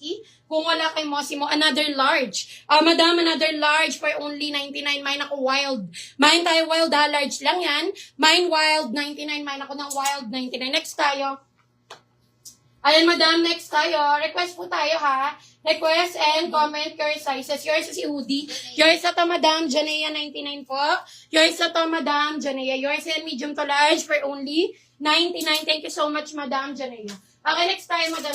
Ski. Kung wala kay Mosimo, another large. Madam, another large for only 99. Mine ako wild. Mine tayo wild ha, large lang yan. Mine wild 99. Mine ako ng wild 99. Next tayo. Ayan, madam, next tayo. Request po tayo ha. Request and comment your sizes. Yours is si Udi. Yours sa to, madam, Janea 99 po. Yours sa to, madam, Janea. Yours and medium to large for only 99. Thank you so much, madam, Janea. Okay, next tayo, madam.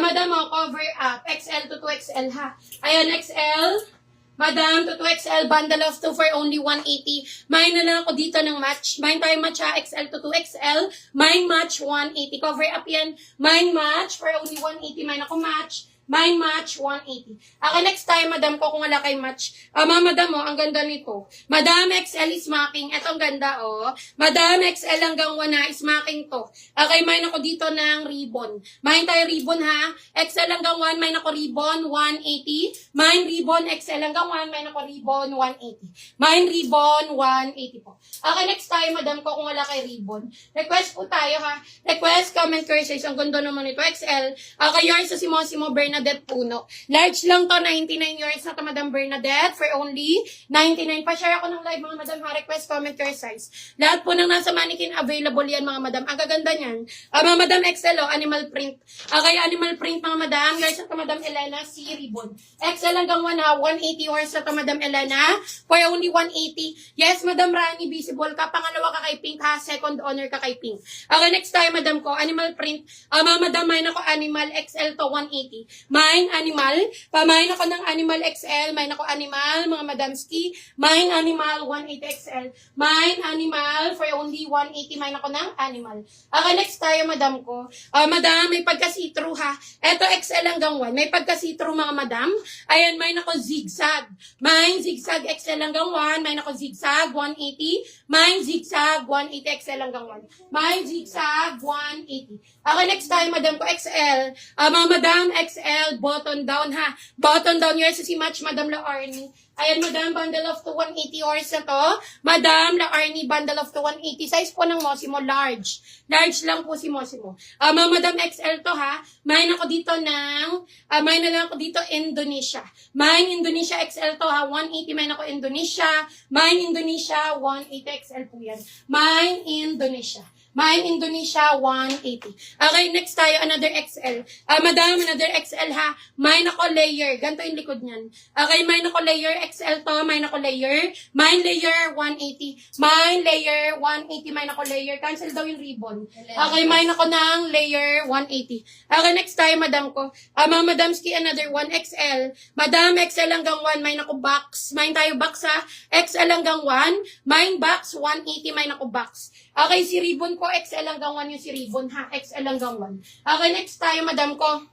Madam, cover up. XL to 2XL ha. Ayan, XL. Madam, to 2XL, bundle of 2 for only 180. Mine na lang ako dito ng match. Mine tayo match ha, XL to 2XL. Mine match 180. Cover up yan. Mine match for only 180. Mine ako match. Mine match 180. Okay, next time, madam ko, kung wala kay match. Madam mo, ang ganda nito. Madam, XL is smacking. Ito ang ganda, oh. Madam, XL hanggang 1 na, smacking to. Okay, mine ako dito ng ribbon. Mine tayo ribbon, ha. XL hanggang 1, mine ako ribbon, 180. Mine ribbon, XL hanggang 1, mine ako ribbon, 180. Mine ribbon, 180 po. Okay, next time, madam ko, kung wala kay ribbon. Request po tayo, ha. Request, comment, curses. Ang ganda naman ito, XL. Okay, yours sa si Mosimo Bernadette Puno. Large lang to, 99 yours na to, Madam Bernadette, for only 99. Pa-share ako ng live, mga madam, ha. Request, comment, your size. Lahat po ng nasa mannequin, available yan, mga madam. Ang gaganda niyan. Mga madam XL, animal print. Okay, animal print, mga madam. Yours na to, Madam Elena, si Ribbon. XL hanggang 1, ha. 180 yours na to, Madam Elena, for only 180. Yes, Madam Rani, visible ka. Pangalawa ka kay Pink, ha. Second honor ka kay Pink. Okay, next time, madam ko, animal print. Mga madam, mine ako animal, XL to 180. Mine, animal. Pamain ako ng animal XL. Mine ako animal, mga madamski. Mine, animal, 180 XL. Mine, animal, for only 180. Mine ako ng animal. Okay, next tayo, madam ko. Madam, may pagka-see-through ha. Ito, XL hanggang 1. May pagka-see-through, mga madam. Ayan, mine ako zigzag. Mine, zigzag, XL hanggang 1. Mine ako zigzag, 180. Mine, zigzag, 180 XL hanggang 1. Mine, zigzag, 180. Okay, next tayo, madam ko, XL. Mga madam, XL, button down ha. Button down, yours si match, Madam La Arnie. Ayan, madam, bundle of to 180 yours na to. Madam La Arnie, bundle of to 180. Size po ng Mosimo, large. Large lang po si Mosimo. Mga madam, XL to ha. Mine ako dito mine na lang ako dito, Indonesia. Mine, Indonesia, XL to ha. 180, mine ako Indonesia. Mine, Indonesia, 180 XL po yan. Mine, Indonesia. Mine, Indonesia, 180. Okay, next tayo, another XL. Madam, another XL ha. Mine ako layer. Ganito yung likod niyan. Okay, mine ako layer. XL to. Mine ako layer. Mine layer, 180. Mine layer, 180. Mine ako layer. Cancel daw yung ribbon. Okay, mine ako ng layer, 180. Okay, next tayo, madam ko. Mga madamski, another 1XL. Madam, XL hanggang 1. Mine ako box. Mine tayo box ha. XL hanggang 1. Mine box, 180. Mine ako box. Okay, si ribbon ko, XL hanggang 1 yung si ribbon, ha? XL hanggang 1. Okay, next tayo, madam ko.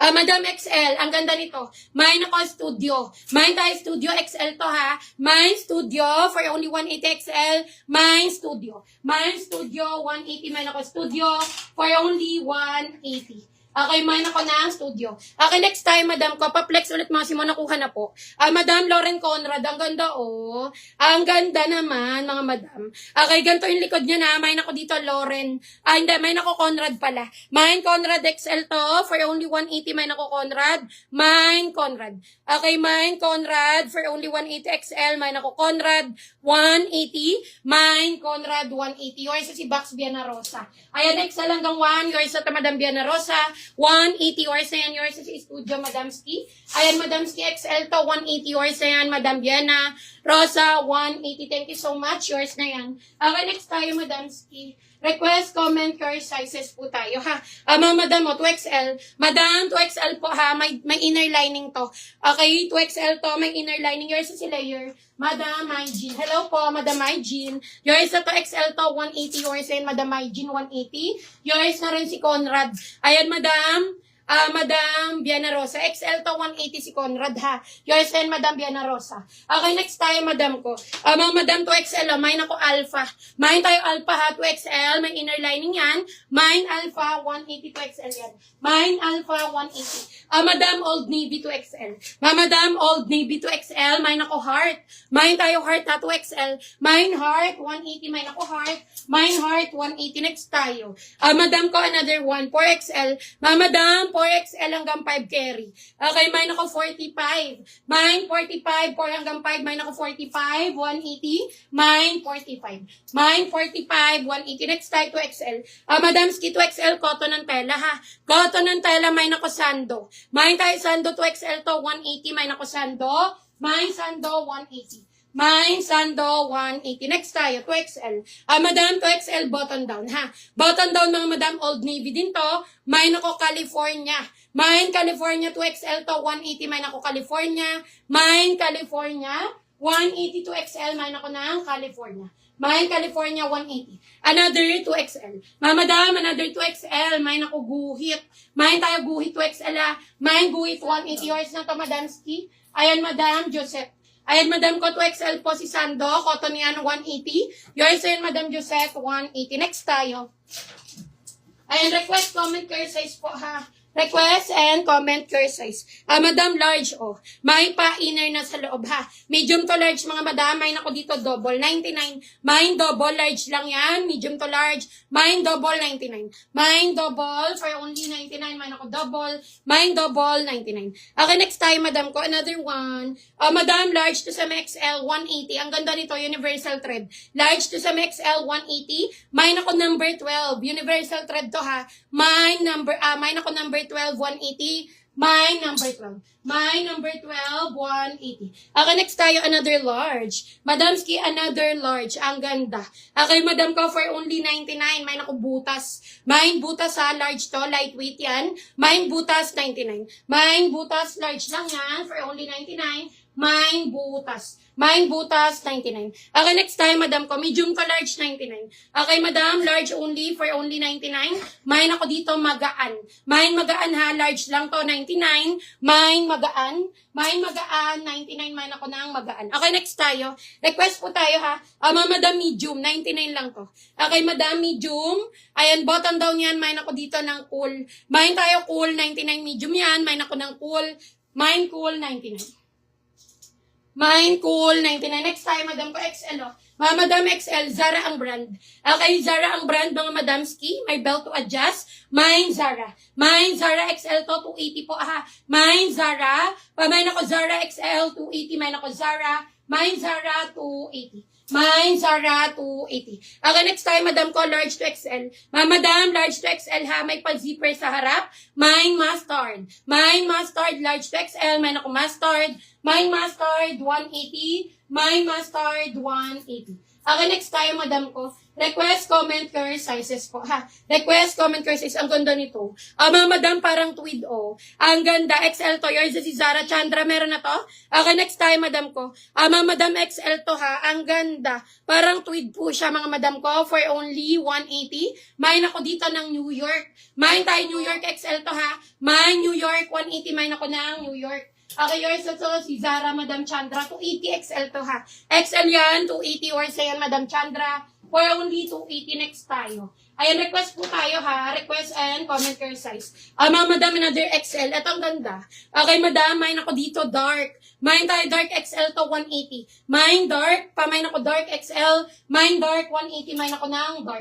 Madam XL, ang ganda nito. Mine ako studio. Mine tayo studio, XL to, ha? Mine studio, for only 180 XL. Mine studio. Mine studio, 180. Mine ako studio, for only 180. Okay, mine ako na ang studio. Okay, next time, madam ko, pa-flex ulit Mosimo, nakuha na po. Madam Lauren Conrad, ang ganda, oh. Ang ganda naman, mga madam. Okay, ganito yung likod niya na. Mine ako dito, Lauren. Hindi, mine ako Conrad pala. Mine Conrad XL to, for only 180. Mine ako Conrad. Mine Conrad. Okay, mine Conrad, for only 180 XL. Mine ako Conrad, 180. Mine Conrad, 180. Yours si Bax Biana Rosa. Ayan, XL hanggang 1. Yours sa Madam Biana Rosa. 180 yours na yan. Yours is studio, Madamski. Ayan, Madamski XL to. 180 yours na yan. Madam Biana Rosa, 180. Thank you so much. Yours na yan. Okay, next tayo, Madamski. Request, comment, your sizes po tayo, ha. Madam mo, 2XL. Madam, 2XL po, ha. May inner lining to. Okay, 2XL to. May inner lining. Yours is si layer. Madam Myjean. Hello po, Madam Myjean. Yours na to, XL to, 180. Yours and Madam Myjean, 180. Yours na rin si Conrad. Ayan, Madam. Madam Biana Rosa. XL to 180 si Conrad ha. Yours and Madam Biana Rosa. Okay, next tayo, madam ko. Mga madam 2XL, mine ako alpha. Mine tayo alpha ha, 2XL. May inner lining yan. Mine alpha, 180 2XL yan. Mine alpha, 180. Madam Old Navy 2XL. Madam Old Navy 2XL. Mine ako heart. Mine tayo heart ha, 2XL. Mine heart, 180. Mine ako heart. Mine heart, 180. Next tayo. Madam ko, another one, 4XL. Madam, 4XL hanggang 5 carry. Okay, mine ako 45. Mine 45, 4 hanggang 5. Mine ako 45, 180. Mine 45. Mine 45, 180. Next tayo 2XL. Madam Ski, 2XL cotton ng tela ha. Cotton ng tela, mine ako sando. Mine tayo sando, 2XL to, 180. Mine ako sando. Mine sando, 180. Mine, Sando, 180. Next tayo, 2XL. Madam, 2XL, button down, ha? Button down, mga madam, Old Navy din to. Mine ako, California. Mine, California, 2XL to, 180. Mine ako, California. Mine, California, 180, 2XL. Mine ako ng California. Mine, California, 180. Another 2XL. Madam, another 2XL. Mine ako, guhit. Mine tayo, guhit, 2XL, ha? Mine, guhit, 180. Yours na to, Madam Ski. Ayan, Madam Joseph. Ayan, Madam ko, 2XL po si Sando. Cotton yan, 180. Yours ayan, Madam Joseph, 180. Next tayo. Ayan, request, comment, care size po, ha. Request and comment your size. Madam, large, oh. May pa-inner na sa loob, ha. Medium to large, mga madam. May nako dito, double, 99. Mine, double, large lang yan. Medium to large. Mine, double, 99. Mine, double, for only 99. Mine nako double. Mine, double, 99. Okay, next time, madam ko. Another one. Madam, large to sa XL, 180. Ang ganda nito, universal thread. Large to sa XL, 180. Mine ako number 12. Universal thread to, ha. Mine ako number 12, 180. Mine number 12. Mine number 12, 180. Okay, next tayo, another large. Madam Ski, another large. Ang ganda. Okay, madam ko, for only 99. Mine ako butas. Mine butas ha, large to, lightweight yan. Mine butas, 99. Mine butas, large lang yan, for only 99. Mine butas. Mine butas, 99. Okay, next time, madam ko, medium to large, 99. Okay, madam, large only, for only 99. Mine ako dito, magaan. Mine magaan ha, large lang to, 99. Mine magaan. Mine magaan, 99. Mine ako ng magaan. Okay, next tayo. Request po tayo ha. Madam, medium, 99 lang to. Okay, madam, medium. Ayan, bottom down yan. Mine ako dito ng cool. Mine tayo cool, 99 medium yan. Mine ako ng cool. Mine cool, 99. Mine cool, 99. Next time, madam ko, XL, oh. Madam XL, Zara ang brand. Okay, Zara ang brand, mga madam Ski. May belt to adjust. Mine, Zara. Mine, Zara XL to, 280 po, ha. Mine, Zara. Mine ako, Zara XL, 280. Mine ako, Zara. Mine, Zara, 280. Mine, Zara, 280. Okay, next time, madam ko, large to XL. Madam, large to XL, ha. May pag-zipper sa harap. Mine, mustard. Mine, mustard, large to XL. Mine ako, mustard. Mine, mustard, 180. Mine, mustard, 180. Okay, next tayo, madam ko. Request, comment, care sizes po, ha. Request, comment, care sizes. Ang ganda nito. Madam, parang tweed, oh. Ang ganda. XL to. Yours si Zara. Chandra, meron na to? Okay, next time, madam ko. Madam, XL to, ha. Ang ganda. Parang tweed po siya, mga madam ko. For only 180. Mine ako dito ng New York. Mine tayo New York XL to, ha. Mine New York, 180. Mine ako ng New York. Okay, yours ito, si Zara, Madam Chandra, 280 XL to, ha. XL yan, 280, or sa yan, Madam Chandra, for only 280. Next tayo. Ayan, request po tayo, ha. Request and comment your size. Madam, another XL. Ito ang ganda. Okay, madam, mine ako dito, dark. Mine tayo, dark XL to, 180. Mine dark, mine ako dark XL. Mine dark, 180. Mine ako ng dark.